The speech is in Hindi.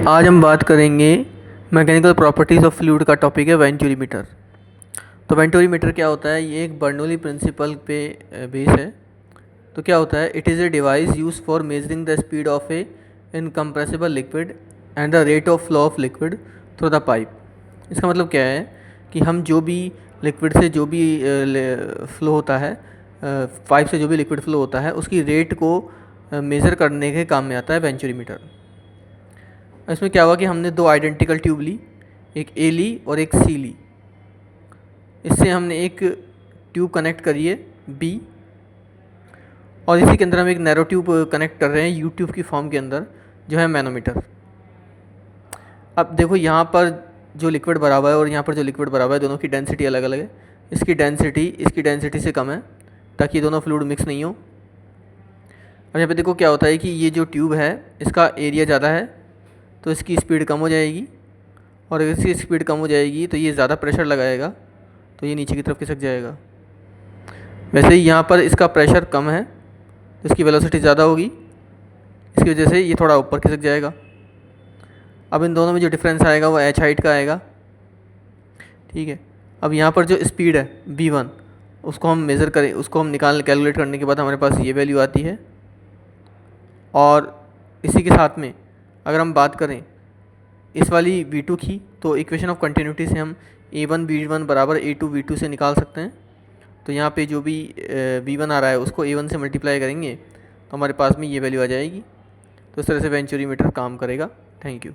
आज हम बात करेंगे मैकेनिकल प्रॉपर्टीज़ ऑफ फ्लूइड का टॉपिक है वेंटूरीमीटर। तो वेंटूरीमीटर क्या होता है? ये एक बर्नौली प्रिंसिपल पे बेस है। तो क्या होता है? It is a device use for measuring the speed of A incompressible liquid and the rate of flow of liquid through the pipe. इसका मतलब क्या है कि हम जो भी लिक्विड से जो भी फ्लो होता है, पाइप से जो भी लिक्विड फ्लो होता है, उसकी रेट को मेज़र करने के काम में आता है वेंचूरीमीटर। इसमें क्या हुआ कि हमने दो आइडेंटिकल ट्यूब ली, एक ए ली और एक सी ली। इससे हमने एक ट्यूब कनेक्ट करी है बी, और इसी के अंदर हम एक नैरो ट्यूब कनेक्ट कर रहे हैं यू ट्यूब की फॉर्म के अंदर, जो है मैनोमीटर। अब देखो यहाँ पर जो लिक्विड भरा हुआ है और यहाँ पर जो लिक्विड भरा हुआ है, दोनों की डेंसिटी अलग अलग है। इसकी डेंसिटी से कम है, ताकि दोनों फ्लूइड मिक्स नहीं हो। अब यहाँ पे देखो क्या होता है कि ये जो ट्यूब है इसका एरिया ज़्यादा है, तो इसकी स्पीड कम हो जाएगी, और अगर इसकी स्पीड कम हो जाएगी तो ये ज़्यादा प्रेशर लगाएगा, तो ये नीचे की तरफ खिसक जाएगा। वैसे ही यहाँ पर इसका प्रेशर कम है, तो इसकी वेलोसिटी ज़्यादा होगी, इसकी वजह से ये थोड़ा ऊपर खिसक जाएगा। अब इन दोनों में जो डिफरेंस आएगा वो एच हाइट का आएगा, ठीक है। अब यहाँ पर जो स्पीड है v1, उसको हम मेज़र करें, उसको हम कैलकुलेट करने के बाद हमारे पास ये वैल्यू आती है। और इसी के साथ में अगर हम बात करें इस वाली v2 की, तो इक्वेशन ऑफ कंटिन्यूटी से हम a1 v1 बराबर a2 v2 से निकाल सकते हैं। तो यहाँ पे जो भी v1 आ रहा है उसको a1 से मल्टीप्लाई करेंगे तो हमारे पास में ये वैल्यू आ जाएगी। तो इस तरह से वेंचूरीमीटर काम करेगा। Thank you.